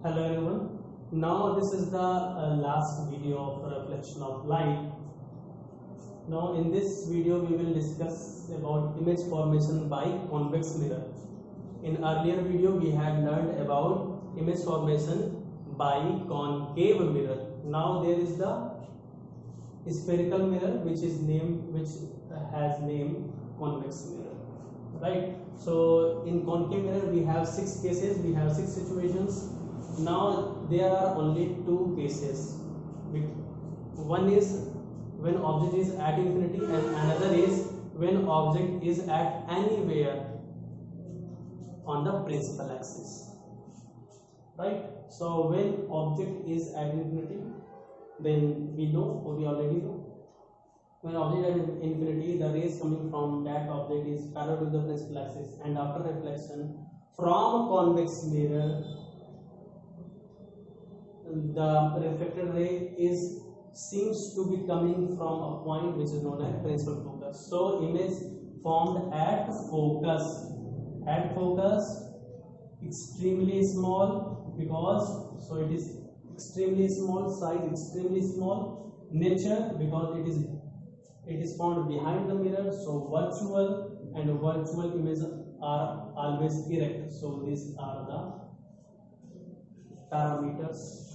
Hello everyone. Now this is the last video of reflection of light. Now in this video we will discuss about image formation by convex mirror. In earlier video we had learned about image formation by concave mirror. Now there is the spherical mirror which has name convex mirror. Right. So in concave mirror we have 6 cases, we have 6 situations. Now there are only 2 cases. One is when object is at infinity and another is when object is at anywhere on the principal axis. Right. So when object is at infinity, then we already know. When object at infinity, the rays coming from that object is parallel to the principal axis, and after reflection from a convex mirror, the reflected ray seems to be coming from a point which is known as principal focus. So image formed at focus extremely small, because so it is extremely small, size extremely small, nature because it is found behind the mirror. So virtual and virtual images are always erect. So these are the parameters.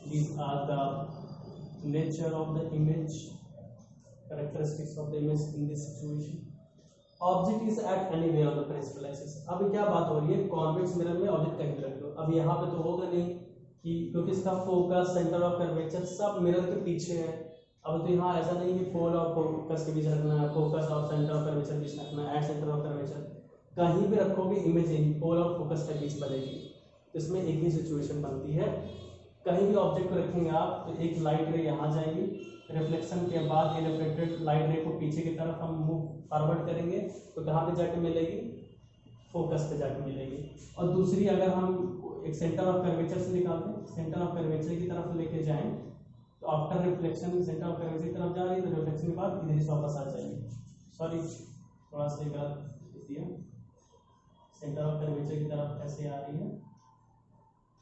These are the nature of the image, characteristics of the image in this situation. Object is at anywhere on the principal axis. अब क्या बात हो रही है, convex mirror में object कहीं भी रख दो. अब यहाँ पे तो होगा नहीं कि क्योंकि इसका फोकस, सेंटर ऑफ कर्वेचर सब मिरर के पीछे है. अब तो यहाँ ऐसा नहीं कि पोल और फोकस के बीच रखना है, फोकस और सेंटर ऑफ कर्वेचर बीच रखना है, एट सेंटर ऑफ कर्वेचर कहीं भी रखोगे इमेज पोल और फोकस के बीच बनेगी. इसमें एक ही सिचुएशन बनती है. कहीं भी ऑब्जेक्ट को रखेंगे आप तो एक लाइट रे यहाँ जाएगी, रिफ्लेक्शन के बाद ये रिफ्लेक्टेड लाइट रे को पीछे की तरफ हम मूव फॉरवर्ड करेंगे तो कहाँ पे जाके मिलेगी, फोकस पे जाके मिलेगी. और दूसरी अगर हम एक सेंटर ऑफ कर्वेचर से निकालते हैं, सेंटर ऑफ कर्वेचर की तरफ लेके जाएं तो after reflection centre of curvature की तरफ जा रही है तो रिफ्लेक्शन के बाद इधर से वापस आ जाएगी. सॉरी थोड़ा सा गलत दिया, सेंटर ऑफ कर्वेचर की तरफ ऐसे आ रही है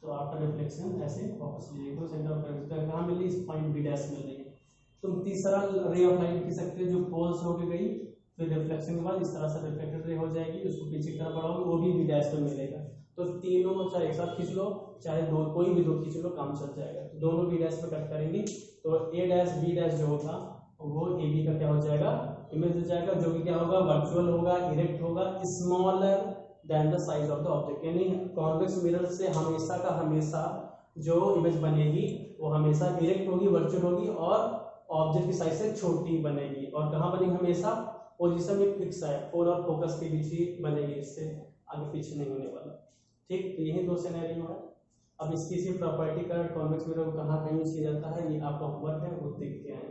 तो आफ्टर रिफ्लेक्शन ऐसे वापस ले जाएगी. तो सेंटर ऑफ कर्वेचर कहाँ मिल रही है, इस पॉइंट बी डैश मिल रही है. तुम तीसरा रे ऑफ लाइट लिख सकते हो जो पोल्स होके गई, फिर रिफ्लेक्शन के बाद इस तरह से रिफ्लेक्टेड रे हो जाएगी, उसको पीछे की तरफ बढ़ाओगे वो भी बी डैश पे मिलेगा. तो तीनों चाहे एक साथ खींच लो, चाहे दो कोई भी दो खींच लो, काम चल जाएगा. तो दोनों बी डैश पे कट करेंगे तो ए डैश बी डैश जो होगा वो ए बी का क्या हो जाएगा, इमेज हो जाएगा, जो कि क्या होगा, वर्चुअल होगा, इरेक्ट होगा, smaller than the size of the object. यानी कॉन्वेक्स मिरर से हमेशा का हमेशा जो इमेज बनेगी वो हमेशा इरेक्ट होगी, वर्चुअल होगी और ऑब्जेक्ट की साइज से छोटी बनेगी. और कहाँ बनेगी, हमेशा पोजीशन में फिक्स है, पोल और फोकस के बीच ही बनेगी, इससे आगे पीछे नहीं होने वाला. ठीक, तो यही 2 सिनेरियो है. अब इसकी इसी प्रॉपर्टी का कॉन्वेक्स मिरर को कहाँ कहीं यूज किया जाता है, ये आपका होमवर्क है, वो देख के आए.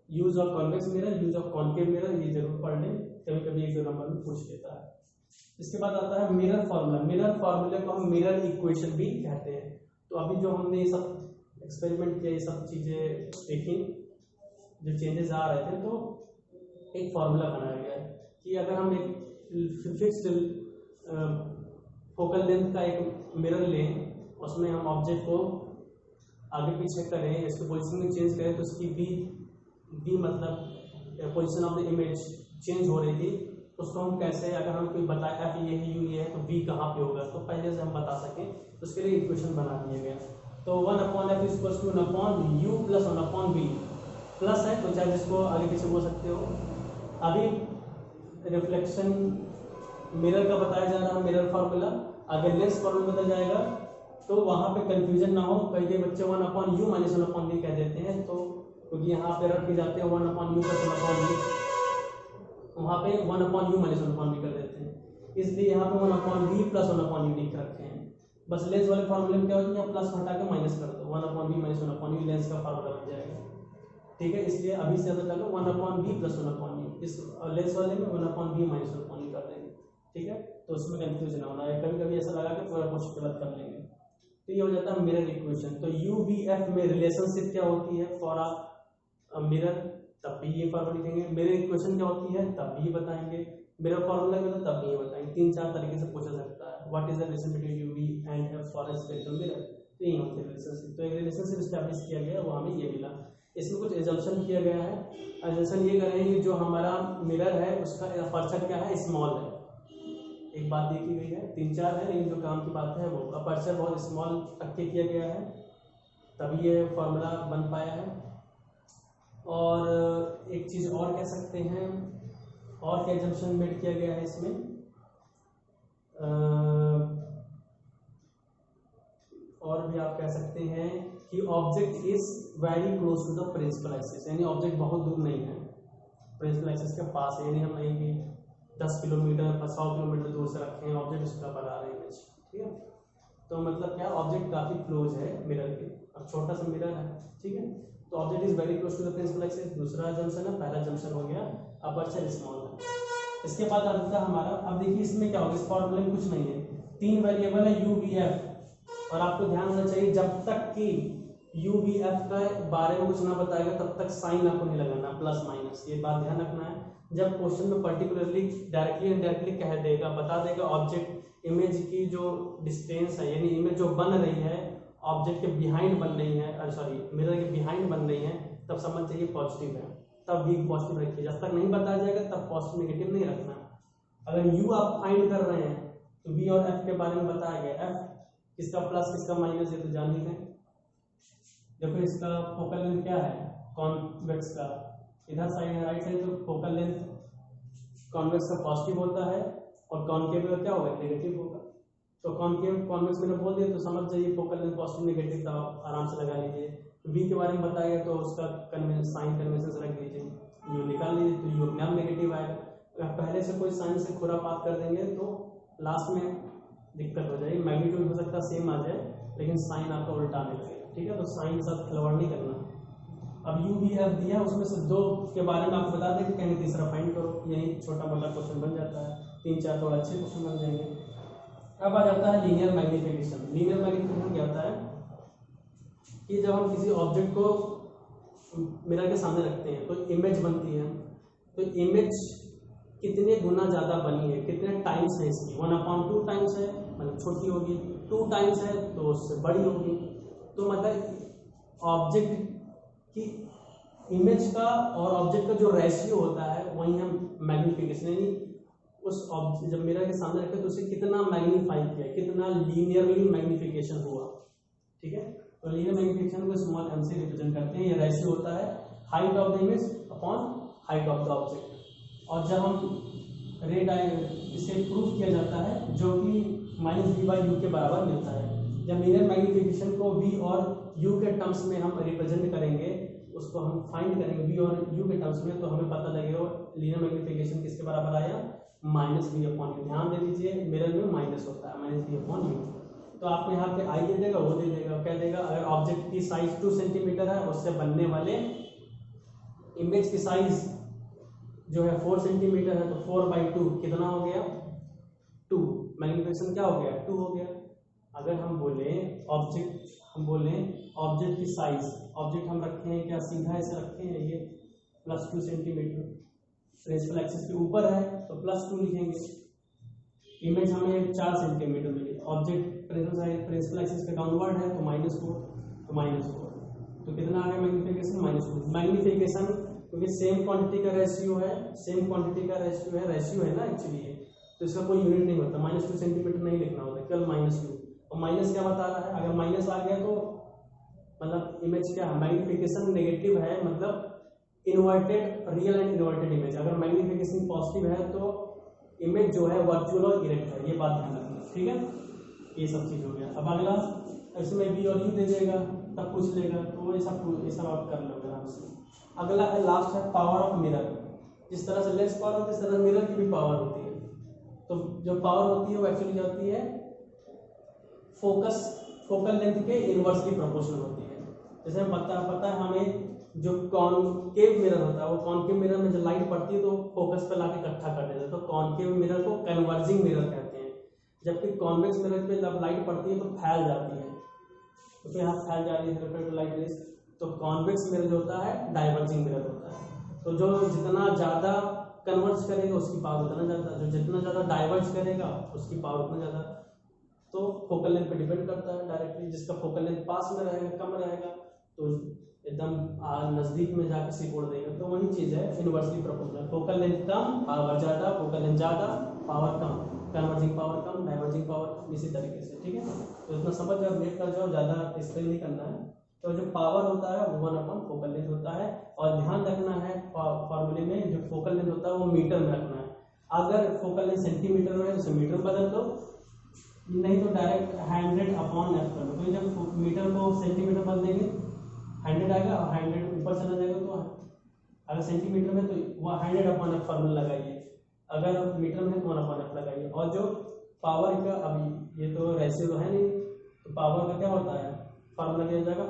Use of convex mirror, use of concave mirror, ये जरूर पढ़ लें, कभी कभी 1-2 नंबर में पूछ लेता है. इसके बाद आता है मिरर फार्मूला. मिरर फार्मूले को हम मिरर इक्वेशन भी कहते हैं. तो अभी जो हमने ये सब एक्सपेरिमेंट किया, ये सब चीजें देखी, जो चेंजेस आ रहे थे, तो एक फार्मूला बनाया गया है कि अगर हम एक फिक्स्ड फोकल लेंथ का एक मिरर लें, उसमें हम ऑब्जेक्ट को आगे पीछे करें, इसकी पोजीशन चेंज करें, तो उसकी बी मतलब position of the image change हो रही थी, उसको हम कैसे, अगर हम कोई बताए एफ ये है, यू ये है, तो बी कहाँ पे होगा, तो पहले से हम बता सकें, तो उसके लिए इक्वेशन बना दिया गया. तो 1/f is equal to 1/u plus 1/v plus है, तो चाहे जिसको आगे पीछे बोल सकते हो. अभी रिफ्लेक्शन मिरर का बताया जा रहा है मिरर फार्मूला. अगर लेंस फार्मूला बदल जाएगा तो वहाँ पे कंफ्यूजन ना हो. कई बच्चे 1/u माइनस 1/v कह देते हैं, तो क्योंकि यहाँ पे रख के जाते हैं 1/u प्लस 1/v, वहाँ पे 1/u माइनस 1/v कर देते हैं, इसलिए यहाँ पे 1/v प्लस 1/u लिख रखे हैं. बस लेंस वाले फार्मूले में क्या होता है, यहाँ प्लस हटा के माइनस कर दो, 1/v माइनस 1/u लेंस का फार्मूला बन जाएगा. ठीक है, इसलिए अभी से पता चलो 1/v प्लस 1/u, इस लेंस वाले में 1/v माइनस 1/u कर देंगे. ठीक है, तो उसमें कंफ्यूजन होना है, कभी कभी ऐसा लगा कि पूरा क्वेश्चन गलत कर लेंगे. तो ये हो जाता है मिरर इक्वेशन. तो यू बी एफ में रिलेशनशिप क्या होती है फॉर अ मिरर, तब भी ये फॉर्मूला लिखेंगे. मिरर इक्वेशन क्या होती है तब भी बताएंगे. मिरर फॉर्मूला में तो तब नहीं बताएंगे, 3-4 तरीके से पूछा सकता है। What is the relation between UV and F for spectral mirror, तो यही होती है रिलेशनशिप। तो एक रिलेशनशिप स्टैब्लिश किया गया, वो हमें ये मिला। इसमें कुछ एजम्पशन किया गया है। एजम्पशन ये कर रहे हैं कि जो हमारा मिरर है उसका अपर्चर क्या है, स्मॉल है। एक बात देखी गई है, 3-4 है, लेकिन जो काम की बात है वो अपर्चर बहुत स्मॉल रख के किया गया है, तभी ये फॉर्मूला बन पाया है। और एक चीज़ और कह सकते हैं, और क्या एजम्पशन मेड किया गया है इसमें, और भी आप कह सकते हैं कि object is very close to the principal axis, यानी ऑब्जेक्ट बहुत दूर नहीं है, प्रिंसिपल एक्सिस के पास है, यानी हम नहीं कि 10 किलोमीटर 100 किलोमीटर दूर से रखे हैं ऑब्जेक्ट, उसका बना रहे हैं। ठीक है, तो मतलब क्या, ऑब्जेक्ट काफी क्लोज है मिरर के, अब छोटा सा मिरर है। ठीक है, तो object is very close to the principal axis, दूसरा जंक्शन है। पहला जंक्शन हो गया अपर्चर स्मॉल है। इसके बाद आता है हमारा, अब देखिए इसमें क्या होगा, इस फॉर्मूले में कुछ नहीं है, 3 वेरिएबल है यू वी एफ, और आपको ध्यान होना चाहिए जब तक कि यू वी एफ के बारे में कुछ ना बताएगा तब तक साइन आपको नहीं लगाना, प्लस माइनस, ये बात ध्यान रखना है। जब क्वेश्चन में पर्टिकुलरली डायरेक्टली इनडायरेक्टली कह देगा, बता देगा ऑब्जेक्ट इमेज की जो डिस्टेंस है, यानी इमेज जो बन रही है ऑब्जेक्ट के बिहाइंड बन रही है, सॉरी मिरर के बिहाइंड बन रही है, तब समझ चाहिए पॉजिटिव है, तब भी पॉजिटिव रखिए। जब तक नहीं बताया जाएगा तब पॉजिटिव नेगेटिव नहीं रखना। अगर यू आप फाइंड कर रहे हैं तो वी और एफ के बारे में बताया गया, एफ किसका प्लस किसका माइनस, ये तो जान ही है। देखो इसका फोकल लेंथ क्या है, कॉन्वेक्स का, इधर साइड है राइट साइड, तो फोकल लेंथ कॉन्वेक्स का पॉजिटिव होता है और कॉनकेव का क्या होगा, नेगेटिव होगा। तो कॉनकेव कॉन्वेक्स मैंने बोल दिया, तो समझ जाइए फोकल लेंथ पॉजिटिव नेगेटिव का आराम से लगा लीजिए। वी के बारे में बताएगा तो उसका साइन कन्वेंशन रख दीजिए, यू निकाल लीजिए, तो यू अपने आप नेगेटिव आएगा। अगर पहले से कोई साइन से खुरापात कर देंगे तो लास्ट में दिक्कत हो जाएगी, मैग्नीट्यूड हो सकता है सेम आ जाए लेकिन साइन आपका उल्टा आने लगेगा। ठीक है, तो साइन के साथ खिलवाड़ नहीं करना। अब यू वी एफ दिया, उसमें से 2 के बारे में आपको बता दें कि कहीं तीसरा फाइंड करो, यही छोटा मोटा क्वेश्चन बन जाता है, 3-4 थोड़ा अच्छे क्वेश्चन बन जाएंगे। अब आ जाता है लीनियर मैग्निफिकेशन। लीनियर मैग्निफिकेशन क्या होता है कि जब हम किसी ऑब्जेक्ट को मिरर के सामने रखते हैं तो इमेज बनती है, तो इमेज कितने गुना ज़्यादा बनी है, कितने टाइम्स है इसकी, 1/2 टाइम्स है मतलब छोटी होगी, 2 टाइम्स है तो उससे बड़ी होगी। तो मतलब ऑब्जेक्ट की इमेज का और ऑब्जेक्ट का जो रेशियो होता है वही हम मैग्निफिकेशन, यानी उस ऑब्जेक्ट जब मिरर के सामने रखे तो उसे कितना मैग्नीफाई किया, कितना लीनियरली मैग्निफिकेशन हुआ। ठीक है, तो लीनियर मैग्निफिकेशन को स्मॉल एम से रिप्रेजेंट करते हैं। ये रेशियो होता है height of the image upon height of the object. और जब हम रेट इसे प्रूफ किया जाता है जो कि -v/u के बराबर मिलता है। जब लीनियर मैग्निफिकेशन को v और u के टर्म्स में हम रिप्रेजेंट करेंगे, उसको हम फाइंड करेंगे v और u के टर्म्स में, तो हमें पता लगेगा लीनियर मैग्निफिकेशन किसके बराबर आया, -v/u। ध्यान दे दीजिए मिरर में माइनस होता है, -v/u। तो आपको यहाँ पे आई दे देगा, वो दे देगा, क्या देगा, अगर ऑब्जेक्ट की साइज 2 सेंटीमीटर है उससे बनने वाले इमेज की साइज जो है 4 सेंटीमीटर है, तो 4/2 कितना हो गया, 2। मैग्निफिकेशन क्या हो गया, 2 हो गया। अगर हम बोले ऑब्जेक्ट की साइज, ऑब्जेक्ट हम रखे हैं क्या, सीधा ऐसे रखे हैं, ये +2 सेंटीमीटर, प्रिंसिपल एक्सिस के ऊपर है तो +2 लिखेंगे। इमेज हमें 4 सेंटीमीटर मिली, ऑब्जेक्ट प्रिंसिपल एक्सिस के डाउनवर्ड है तो -4, तो -4, तो कितना आ गया मैग्निफिकेशन, -2। मैग्निफिकेशन क्योंकि सेम क्वांटिटी का रेशियो है, रेशियो है ना एक्चुअली ये, तो इसका कोई यूनिट नहीं होता, -2 सेंटीमीटर नहीं लिखना होता, केवल -2। और माइनस क्या बता रहा है, अगर माइनस आ गया तो मतलब इमेज क्या है, मैग्निफिकेशन नेगेटिव है, मतलब inverted real and inverted image. अगर मैग्निफिकेशन पॉजिटिव है तो इमेज जो है वर्चुअल और इरेक्ट है, ये बात ध्यान रखना। ठीक है, ये सब चीज हो गया। अब अगला इसमें v और u दे देगा, तब पूछ लेगा, तो ये सब आप कर लोगे आराम से। अगला है लास्ट है पावर ऑफ मिरर। जिस तरह से लेंस पावर होती है, इस तरह मिरर की भी पावर होती है। तो जो पावर होती है वो एक्चुअली क्या होती है, फोकल लेंथ के इनवर्सली प्रोपोर्शनल होती है। जैसे हम पता है हमें जो कॉनकेव मिरर होता है, वो कॉनकेव मिरर में जब लाइट पड़ती है तो फोकस पे लाके इकट्ठा कर देता है, तो कॉनकेव मिरर को कन्वर्जिंग मिरर कहते हैं। जबकि कॉन्वेक्स मिरर पे जब लाइट पड़ती है तो फैल जाती है, तो यहाँ फैल जा रही है लाइट रेस। तो कॉन्वेक्स मिरर जो होता है डाइवर्जिंग मिरर होता है। तो जो जितना ज़्यादा कन्वर्ज करेगा उसकी पावर उतना ज़्यादा, जो जितना ज़्यादा डाइवर्ज करेगा उसकी पावर उतना ज़्यादा। तो फोकल लेंथ पे डिपेंड करता है डायरेक्टली, जिसका फोकल लेंथ पास में रहेगा, कम रहेगा, तो एकदम नज़दीक में जाके सिकुड़ देगा। तो वही चीज़ है इनवर्सली प्रोपोर्शनल, फोकल लेंथ कम पावर ज़्यादा, फोकल लेंथ ज़्यादा पावर कम, कन्वर्जिंग पावर कम डाइवर्जिंग पावर कम, इसी तरीके से। ठीक है, तो इतना समझ जाओ, वेट कर जाओ, ज़्यादा एक्सप्लेन नहीं करना है। तो जो पावर होता है वो 1/, फोकल लेंथ होता है, और ध्यान रखना है फॉर्मूले में जो फोकल लेंथ होता है वो मीटर में रखना है। अगर फोकल लेंथ सेंटीमीटर में है तो मीटर में बदल दो, नहीं तो डायरेक्ट 100/f कर दो। तो जब मीटर को सेंटीमीटर बदल देंगे 100 आएगा, और 100 ऊपर चला जाएगा, तो अगर सेंटीमीटर में तो वो 100/f फॉर्मूला लगाइए, अगर मीटर में तो 1/f लगाइए। और जो पावर का, अभी ये तो रेशियो है नहीं, तो पावर का क्या होता है फॉर्मूला क्या हो जाएगा,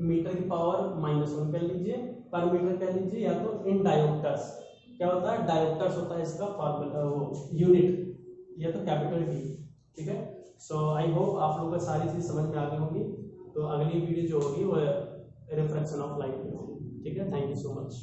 मीटर की पावर -1 कर लीजिए, पर मीटर कह लीजिए, या तो इन डायोप्टर्स। क्या होता है, डायोप्टर्स होता है इसका फॉर्मूला, वो यूनिट, या तो कैपिटल टी। ठीक है, सो आई होप आप लोगों को सारी चीज समझ में आ गई होगी। तो अगली वीडियो जो होगी वो रिफ्रैक्शन ऑफ लाइट की होगी। ठीक है, थैंक यू सो मच।